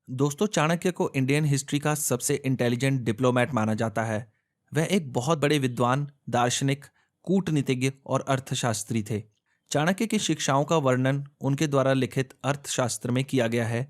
दोस्तों, चाणक्य को Indian history का सबसे इंटेलिजेंट डिप्लोमेट माना जाता है। वह एक बहुत बड़े विद्वान, दार्शनिक, कूटनीतिज्ञ और अर्थशास्त्री थे। चाणक्य की शिक्षाओं का वर्णन उनके द्वारा लिखित अर्थशास्त्र में किया गया है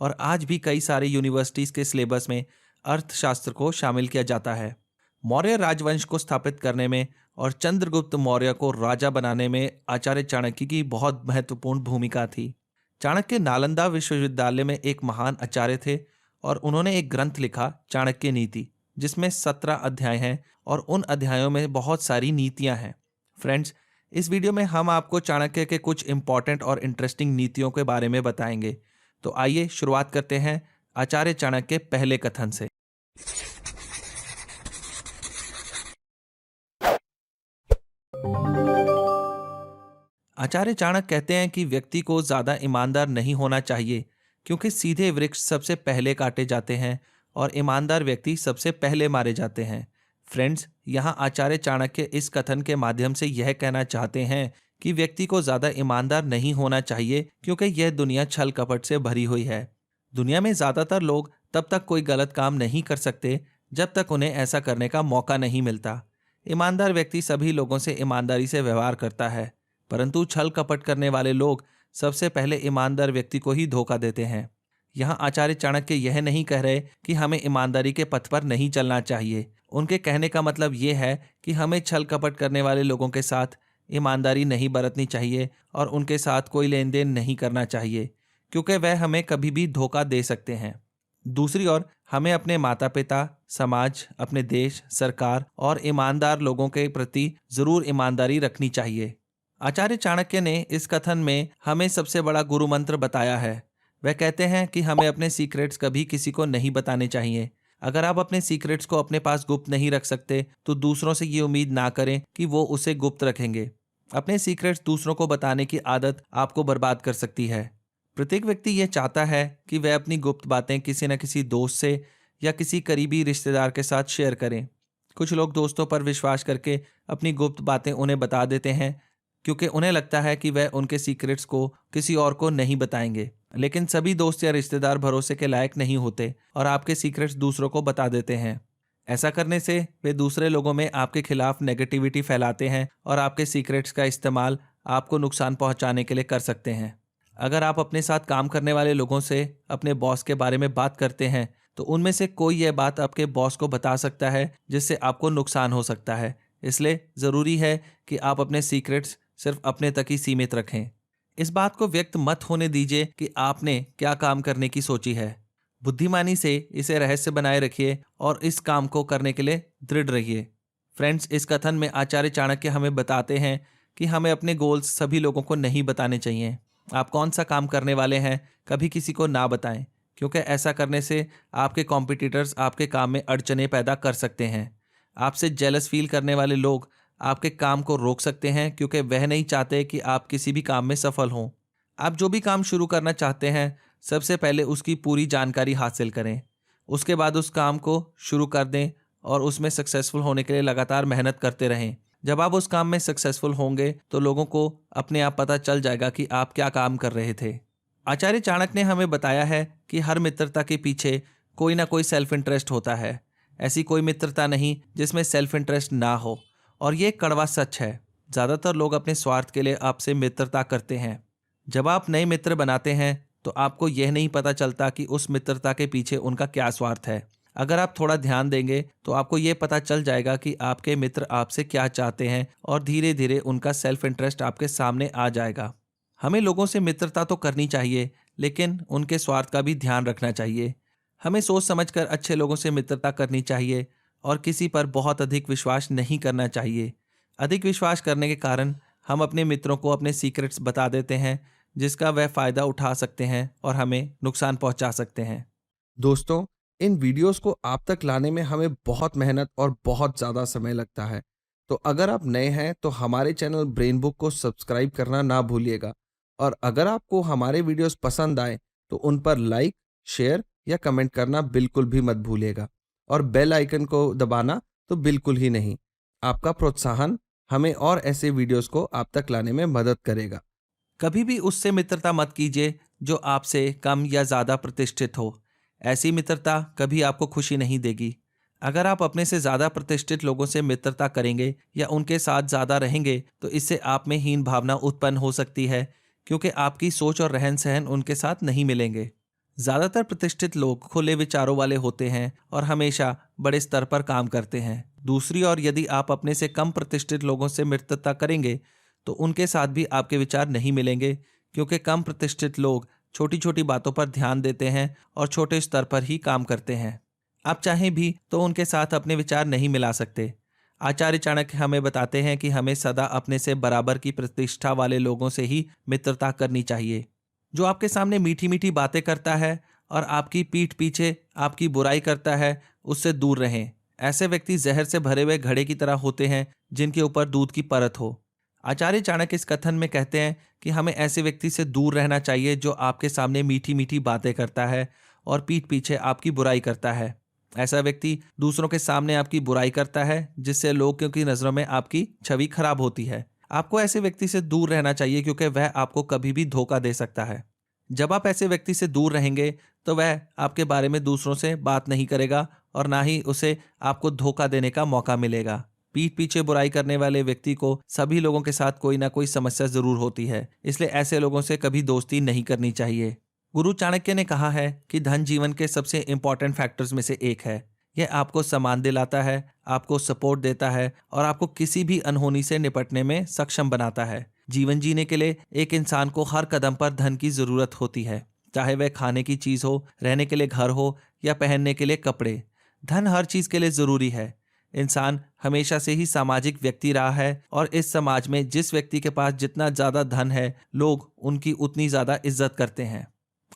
और आज भी कई सारे यूनिवर्सिटीज के सिलेबस में अर्थशास्त्र को शामिल किया जाता है। मौर्य राजवंश को स्थापित करने में और चंद्रगुप्त मौर्य को राजा बनाने में आचार्य चाणक्य की बहुत महत्वपूर्ण भूमिका थी। चाणक्य नालंदा विश्वविद्यालय में एक महान आचार्य थे और उन्होंने एक ग्रंथ लिखा, चाणक्य नीति, जिसमें 17 अध्याय हैं और उन अध्यायों में बहुत सारी नीतियां हैं। फ्रेंड्स, इस वीडियो में हम आपको चाणक्य के कुछ इंपॉर्टेंट और इंटरेस्टिंग नीतियों के बारे में बताएंगे। तो आइए शुरुआत करते हैं आचार्य चाणक्य के पहले कथन से। आचार्य चाणक्य कहते हैं कि व्यक्ति को ज्यादा ईमानदार नहीं होना चाहिए, क्योंकि सीधे वृक्ष सबसे पहले काटे जाते हैं और ईमानदार व्यक्ति सबसे पहले मारे जाते हैं। फ्रेंड्स, यहाँ आचार्य चाणक्य इस कथन के माध्यम से यह कहना चाहते हैं कि व्यक्ति को ज्यादा ईमानदार नहीं होना चाहिए, क्योंकि यह दुनिया छल कपट से भरी हुई है। दुनिया में ज्यादातर लोग तब तक कोई गलत काम नहीं कर सकते जब तक उन्हें ऐसा करने का मौका नहीं मिलता। ईमानदार व्यक्ति सभी लोगों से ईमानदारी से व्यवहार करता है, परंतु छल कपट करने वाले लोग सबसे पहले ईमानदार व्यक्ति को ही धोखा देते हैं। यहाँ आचार्य चाणक्य यह नहीं कह रहे कि हमें ईमानदारी के पथ पर नहीं चलना चाहिए। उनके कहने का मतलब यह है कि हमें छल कपट करने वाले लोगों के साथ ईमानदारी नहीं बरतनी चाहिए और उनके साथ कोई लेन देन नहीं करना चाहिए, क्योंकि वह हमें कभी भी धोखा दे सकते हैं। दूसरी ओर हमें अपने माता पिता, समाज, अपने देश, सरकार और ईमानदार लोगों के प्रति जरूर ईमानदारी रखनी चाहिए। आचार्य चाणक्य ने इस कथन में हमें सबसे बड़ा गुरु मंत्र बताया है। वह कहते हैं कि हमें अपने सीक्रेट्स कभी किसी को नहीं बताने चाहिए। अगर आप अपने सीक्रेट्स को अपने पास गुप्त नहीं रख सकते तो दूसरों से ये उम्मीद ना करें कि वो उसे गुप्त रखेंगे। अपने सीक्रेट्स दूसरों को बताने की आदत आपको बर्बाद कर सकती है। प्रत्येक व्यक्ति यह चाहता है कि वह अपनी गुप्त बातें किसी न किसी दोस्त से या किसी करीबी रिश्तेदार के साथ शेयर करें। कुछ लोग दोस्तों पर विश्वास करके अपनी गुप्त बातें उन्हें बता देते हैं, क्योंकि उन्हें लगता है कि वह उनके सीक्रेट्स को किसी और को नहीं बताएंगे। लेकिन सभी दोस्त या रिश्तेदार भरोसे के लायक नहीं होते और आपके सीक्रेट्स दूसरों को बता देते हैं। ऐसा करने से वे दूसरे लोगों में आपके खिलाफ नेगेटिविटी फैलाते हैं और आपके सीक्रेट्स का इस्तेमाल आपको नुकसान पहुंचाने के लिए कर सकते हैं। अगर आप अपने साथ काम करने वाले लोगों से अपने बॉस के बारे में बात करते हैं तो उनमें से कोई यह बात आपके बॉस को बता सकता है, जिससे आपको नुकसान हो सकता है। इसलिए ज़रूरी है कि आप अपने सीक्रेट्स सिर्फ अपने तक ही सीमित रखें। इस बात को व्यक्त मत होने दीजिए कि आपने क्या काम करने की सोची है। बुद्धिमानी से इसे रहस्य बनाए रखिए और इस काम को करने के लिए दृढ़ रहिए। फ्रेंड्स, इस कथन में आचार्य चाणक्य हमें बताते हैं कि हमें अपने गोल्स सभी लोगों को नहीं बताने चाहिए। आप कौन सा काम करने वाले हैं कभी किसी को ना बताएं, क्योंकि ऐसा करने से आपके कॉम्पिटिटर्स आपके काम में अड़चने पैदा कर सकते हैं। आपसे जेलस फील करने वाले लोग आपके काम को रोक सकते हैं, क्योंकि वह नहीं चाहते कि आप किसी भी काम में सफल हों। आप जो भी काम शुरू करना चाहते हैं, सबसे पहले उसकी पूरी जानकारी हासिल करें। उसके बाद उस काम को शुरू कर दें और उसमें सक्सेसफुल होने के लिए लगातार मेहनत करते रहें। जब आप उस काम में सक्सेसफुल होंगे तो लोगों को अपने आप पता चल जाएगा कि आप क्या काम कर रहे थे। आचार्य चाणक्य ने हमें बताया है कि हर मित्रता के पीछे कोई ना कोई सेल्फ इंटरेस्ट होता है। ऐसी कोई मित्रता नहीं जिसमें सेल्फ इंटरेस्ट ना हो, और ये कड़वा सच है। ज़्यादातर लोग अपने स्वार्थ के लिए आपसे मित्रता करते हैं। जब आप नए मित्र बनाते हैं तो आपको यह नहीं पता चलता कि उस मित्रता के पीछे उनका क्या स्वार्थ है। अगर आप थोड़ा ध्यान देंगे तो आपको यह पता चल जाएगा कि आपके मित्र आपसे क्या चाहते हैं और धीरे धीरे उनका सेल्फ इंटरेस्ट आपके सामने आ जाएगा। हमें लोगों से मित्रता तो करनी चाहिए, लेकिन उनके स्वार्थ का भी ध्यान रखना चाहिए। हमें सोच समझकर अच्छे लोगों से मित्रता करनी चाहिए और किसी पर बहुत अधिक विश्वास नहीं करना चाहिए। अधिक विश्वास करने के कारण हम अपने मित्रों को अपने सीक्रेट्स बता देते हैं, जिसका वह फ़ायदा उठा सकते हैं और हमें नुकसान पहुंचा सकते हैं। दोस्तों, इन वीडियोस को आप तक लाने में हमें बहुत मेहनत और बहुत ज़्यादा समय लगता है। तो अगर आप नए हैं तो हमारे चैनल ब्रेन बुक को सब्सक्राइब करना ना भूलिएगा, और अगर आपको हमारे वीडियोस पसंद आए तो उन पर लाइक, शेयर या कमेंट करना बिल्कुल भी मत भूलिएगा, और बेल आइकन को दबाना तो बिल्कुल ही नहीं। आपका प्रोत्साहन हमें और ऐसे वीडियोस को आप तक लाने में मदद करेगा। कभी भी उससे मित्रता मत कीजिए जो आपसे कम या ज़्यादा प्रतिष्ठित हो। ऐसी मित्रता कभी आपको खुशी नहीं देगी। अगर आप अपने से ज़्यादा प्रतिष्ठित लोगों से मित्रता करेंगे या उनके साथ ज़्यादा रहेंगे तो इससे आप में हीन भावना उत्पन्न हो सकती है, क्योंकि आपकी सोच और रहन सहन उनके साथ नहीं मिलेंगे। ज़्यादातर प्रतिष्ठित लोग खुले विचारों वाले होते हैं और हमेशा बड़े स्तर पर काम करते हैं। दूसरी ओर यदि आप अपने से कम प्रतिष्ठित लोगों से मित्रता करेंगे तो उनके साथ भी आपके विचार नहीं मिलेंगे, क्योंकि कम प्रतिष्ठित लोग छोटी छोटी बातों पर ध्यान देते हैं और छोटे स्तर पर ही काम करते हैं। आप चाहें भी तो उनके साथ अपने विचार नहीं मिला सकते। आचार्य चाणक्य हमें बताते हैं कि हमें सदा अपने से बराबर की प्रतिष्ठा वाले लोगों से ही मित्रता करनी चाहिए। जो आपके सामने मीठी मीठी बातें करता है और आपकी पीठ पीछे आपकी बुराई करता है, उससे दूर रहें। ऐसे व्यक्ति जहर से भरे हुए घड़े की तरह होते हैं जिनके ऊपर दूध की परत हो। आचार्य चाणक्य इस कथन में कहते हैं कि हमें ऐसे व्यक्ति से दूर रहना चाहिए जो आपके सामने मीठी मीठी बातें करता है और पीठ पीछे आपकी बुराई करता है। ऐसा व्यक्ति दूसरों के सामने आपकी बुराई करता है, जिससे लोगों की नज़रों में आपकी छवि खराब होती है। आपको ऐसे व्यक्ति से दूर रहना चाहिए, क्योंकि वह आपको कभी भी धोखा दे सकता है। जब आप ऐसे व्यक्ति से दूर रहेंगे तो वह आपके बारे में दूसरों से बात नहीं करेगा और ना ही उसे आपको धोखा देने का मौका मिलेगा। पीठ पीछे बुराई करने वाले व्यक्ति को सभी लोगों के साथ कोई ना कोई समस्या जरूर होती है, इसलिए ऐसे लोगों से कभी दोस्ती नहीं करनी चाहिए। गुरु चाणक्य ने कहा है कि धन जीवन के सबसे इंपॉर्टेंट फैक्टर्स में से एक है। यह आपको सम्मान दिलाता है, आपको सपोर्ट देता है और आपको किसी भी अनहोनी से निपटने में सक्षम बनाता है। जीवन जीने के लिए एक इंसान को हर कदम पर धन की जरूरत होती है, चाहे वह खाने की चीज हो, रहने के लिए घर हो या पहनने के लिए कपड़े। धन हर चीज के लिए जरूरी है। इंसान हमेशा से ही सामाजिक व्यक्ति रहा है और इस समाज में जिस व्यक्ति के पास जितना ज्यादा धन है, लोग उनकी उतनी ज्यादा इज्जत करते हैं।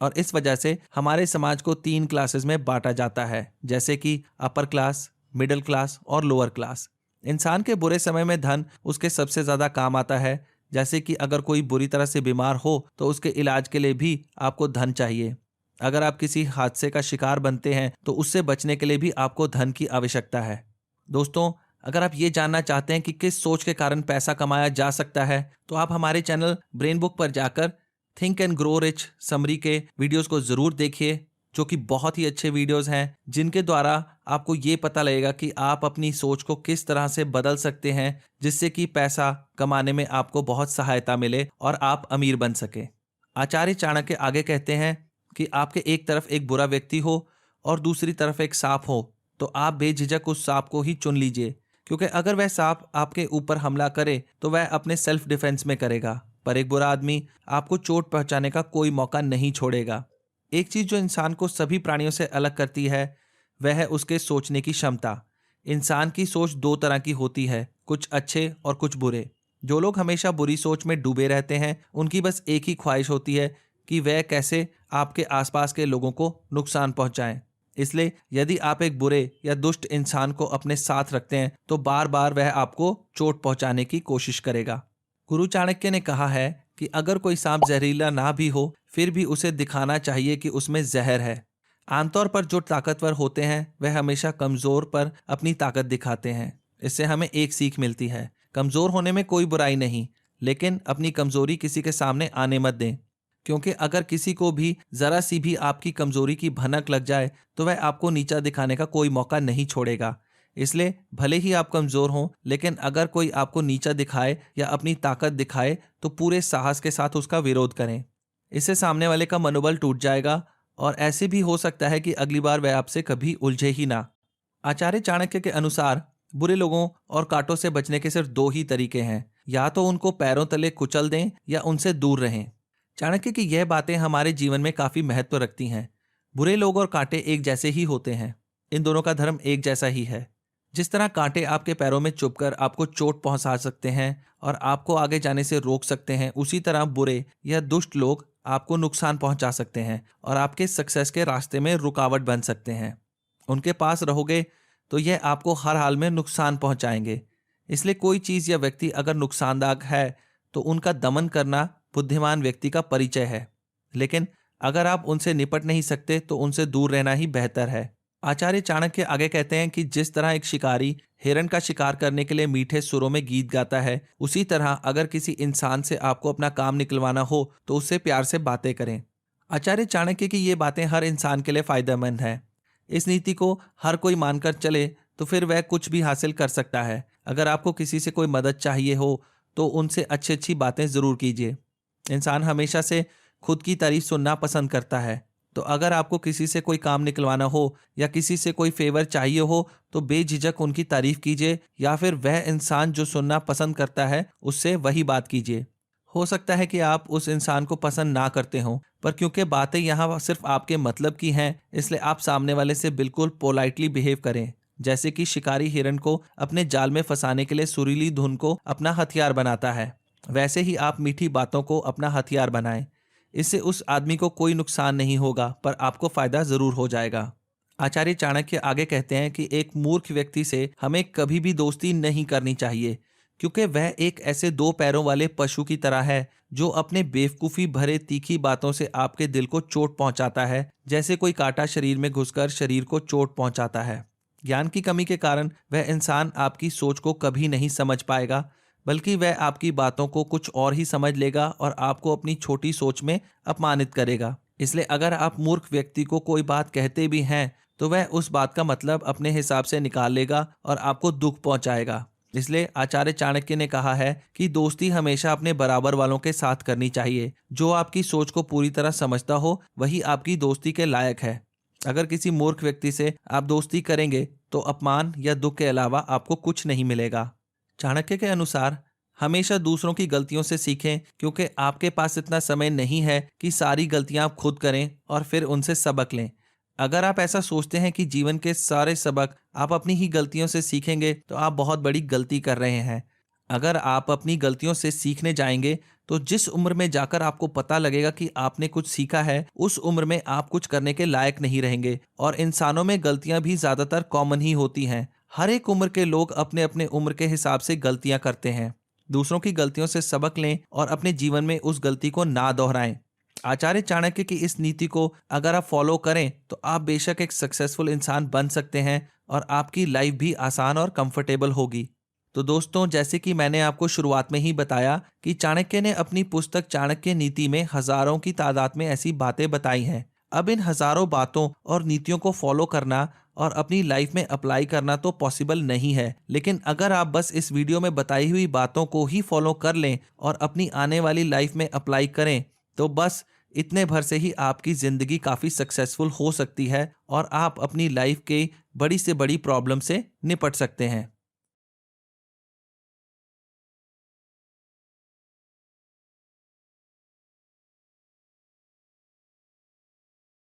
और इस वजह से हमारे समाज को 3 क्लासेस में बांटा जाता है, जैसे कि अपर क्लास, मिडिल क्लास और लोअर क्लास। इंसान के बुरे समय में धन उसके सबसे ज्यादा काम आता है। जैसे कि अगर कोई बुरी तरह से बीमार हो तो उसके इलाज के लिए भी आपको धन चाहिए। अगर आप किसी हादसे का शिकार बनते हैं तो उससे बचने के लिए भी आपको धन की आवश्यकता है। दोस्तों, अगर आप ये जानना चाहते हैं कि किस सोच के कारण पैसा कमाया जा सकता है, तो आप हमारे चैनल ब्रेन बुक पर जाकर think and grow rich summary के वीडियोस को ज़रूर देखिए, जो कि बहुत ही अच्छे वीडियोस हैं, जिनके द्वारा आपको ये पता लगेगा कि आप अपनी सोच को किस तरह से बदल सकते हैं, जिससे कि पैसा कमाने में आपको बहुत सहायता मिले और आप अमीर बन सके। आचार्य चाणक्य आगे कहते हैं कि आपके एक तरफ एक बुरा व्यक्ति हो और दूसरी तरफ एक सांप हो, तो आप बेझिझक उस सांप को ही चुन लीजिए, क्योंकि अगर वह सांप आपके ऊपर हमला करे तो वह अपने सेल्फ डिफेंस में करेगा, पर एक बुरा आदमी आपको चोट पहुंचाने का कोई मौका नहीं छोड़ेगा। एक चीज जो इंसान को सभी प्राणियों से अलग करती है वह है उसके सोचने की क्षमता। इंसान की सोच 2 तरह की होती है, कुछ अच्छे और कुछ बुरे। जो लोग हमेशा बुरी सोच में डूबे रहते हैं, उनकी बस एक ही ख्वाहिश होती है कि वह कैसे आपके आसपास के लोगों को नुकसान पहुंचाएं। इसलिए यदि आप एक बुरे या दुष्ट इंसान को अपने साथ रखते हैं तो बार बार वह आपको चोट पहुंचाने की कोशिश करेगा। गुरु चाणक्य ने कहा है कि अगर कोई सांप जहरीला ना भी हो, फिर भी उसे दिखाना चाहिए कि उसमें जहर है। आमतौर पर जो ताकतवर होते हैं वह हमेशा कमजोर पर अपनी ताकत दिखाते हैं। इससे हमें एक सीख मिलती है, कमजोर होने में कोई बुराई नहीं, लेकिन अपनी कमजोरी किसी के सामने आने मत दें, क्योंकि अगर किसी को भी जरा सी भी आपकी कमजोरी की भनक लग जाए तो वह आपको नीचा दिखाने का कोई मौका नहीं छोड़ेगा। इसलिए भले ही आप कमजोर हों, लेकिन अगर कोई आपको नीचा दिखाए या अपनी ताकत दिखाए तो पूरे साहस के साथ उसका विरोध करें। इससे सामने वाले का मनोबल टूट जाएगा और ऐसे भी हो सकता है कि अगली बार वह आपसे कभी उलझे ही ना। आचार्य चाणक्य के अनुसार बुरे लोगों और कांटों से बचने के सिर्फ 2 ही तरीके हैं, या तो उनको पैरों तले कुचल दें या उनसे दूर रहें। चाणक्य की यह बातें हमारे जीवन में काफी महत्व रखती हैं। बुरे लोग और कांटे एक जैसे ही होते हैं, इन दोनों का धर्म एक जैसा ही है। जिस तरह कांटे आपके पैरों में चुभकर आपको चोट पहुंचा सकते हैं और आपको आगे जाने से रोक सकते हैं, उसी तरह बुरे या दुष्ट लोग आपको नुकसान पहुंचा सकते हैं और आपके सक्सेस के रास्ते में रुकावट बन सकते हैं। उनके पास रहोगे तो यह आपको हर हाल में नुकसान पहुंचाएंगे। इसलिए कोई चीज या व्यक्ति अगर नुकसानदायक है तो उनका दमन करना बुद्धिमान व्यक्ति का परिचय है, लेकिन अगर आप उनसे निपट नहीं सकते तो उनसे दूर रहना ही बेहतर है। आचार्य चाणक्य आगे कहते हैं कि जिस तरह एक शिकारी हिरण का शिकार करने के लिए मीठे सुरों में गीत गाता है, उसी तरह अगर किसी इंसान से आपको अपना काम निकलवाना हो तो उससे प्यार से बातें करें। आचार्य चाणक्य की ये बातें हर इंसान के लिए फायदेमंद है। इस नीति को हर कोई मानकर चले तो फिर वह कुछ भी हासिल कर सकता है। अगर आपको किसी से कोई मदद चाहिए हो तो उनसे अच्छी अच्छी बातें ज़रूर कीजिए। इंसान हमेशा से खुद की तारीफ सुनना पसंद करता है। तो अगर आपको किसी से कोई काम निकलवाना हो या किसी से कोई फेवर चाहिए हो तो बेझिझक उनकी तारीफ कीजिए, या फिर वह इंसान जो सुनना पसंद करता है उससे वही बात कीजिए। हो सकता है कि आप उस इंसान को पसंद ना करते हों, पर क्योंकि बातें यहाँ सिर्फ आपके मतलब की हैं, इसलिए आप सामने वाले से बिल्कुल पोलाइटली बिहेव करें। जैसे कि शिकारी हिरण को अपने जाल में फंसाने के लिए सुरीली धुन को अपना हथियार बनाता है, वैसे ही आप मीठी बातों को अपना हथियार बनाएं। इससे उस आदमी को कोई नुकसान नहीं होगा, पर आपको फायदा जरूर हो जाएगा। आचार्य चाणक्य आगे कहते हैं कि एक मूर्ख व्यक्ति से हमें कभी भी दोस्ती नहीं करनी चाहिए, क्योंकि वह एक ऐसे दो पैरों वाले पशु की तरह है जो अपने बेवकूफ़ी भरे तीखी बातों से आपके दिल को चोट पहुंचाता है, जैसे कोई कांटा शरीर में घुसकर शरीर को चोट पहुंचाता है। ज्ञान की कमी के कारण वह इंसान आपकी सोच को कभी नहीं समझ पाएगा, बल्कि वह आपकी बातों को कुछ और ही समझ लेगा और आपको अपनी छोटी सोच में अपमानित करेगा। इसलिए अगर आप मूर्ख व्यक्ति को कोई बात कहते भी हैं तो वह उस बात का मतलब अपने हिसाब से निकाल लेगा और आपको दुख पहुंचाएगा। इसलिए आचार्य चाणक्य ने कहा है कि दोस्ती हमेशा अपने बराबर वालों के साथ करनी चाहिए। जो आपकी सोच को पूरी तरह समझता हो वही आपकी दोस्ती के लायक है। अगर किसी मूर्ख व्यक्ति से आप दोस्ती करेंगे तो अपमान या दुख के अलावा आपको कुछ नहीं मिलेगा। चाणक्य के अनुसार हमेशा दूसरों की गलतियों से सीखें, क्योंकि आपके पास इतना समय नहीं है कि सारी गलतियां आप खुद करें और फिर उनसे सबक लें। अगर आप ऐसा सोचते हैं कि जीवन के सारे सबक आप अपनी ही गलतियों से सीखेंगे तो आप बहुत बड़ी गलती कर रहे हैं। अगर आप अपनी गलतियों से सीखने जाएंगे तो जिस उम्र में जाकर आपको पता लगेगा कि आपने कुछ सीखा है, उस उम्र में आप कुछ करने के लायक नहीं रहेंगे। और इंसानों में गलतियां भी ज़्यादातर कॉमन ही होती हैं। हर एक उम्र के लोग अपने अपने उम्र के हिसाब से गलतियां करते हैं। दूसरों की गलतियों से सबक लें और अपने जीवन में उस गलती को ना दोहराएं। आचार्य चाणक्य की इस नीति को अगर आप फॉलो करें तो आप बेशक एक सक्सेसफुल इंसान बन सकते हैं और आपकी लाइफ भी आसान और कंफर्टेबल होगी। तो दोस्तों, जैसे कि मैंने आपको शुरुआत में ही बताया कि चाणक्य ने अपनी पुस्तक चाणक्य नीति में हजारों की तादाद में ऐसी बातें बताई हैं। अब इन हजारों बातों और नीतियों को फॉलो करना और अपनी लाइफ में अप्लाई करना तो पॉसिबल नहीं है, लेकिन अगर आप बस इस वीडियो में बताई हुई बातों को ही फॉलो कर लें और अपनी आने वाली लाइफ में अप्लाई करें तो बस इतने भर से ही आपकी ज़िंदगी काफ़ी सक्सेसफुल हो सकती है और आप अपनी लाइफ के बड़ी से बड़ी प्रॉब्लम से निपट सकते हैं।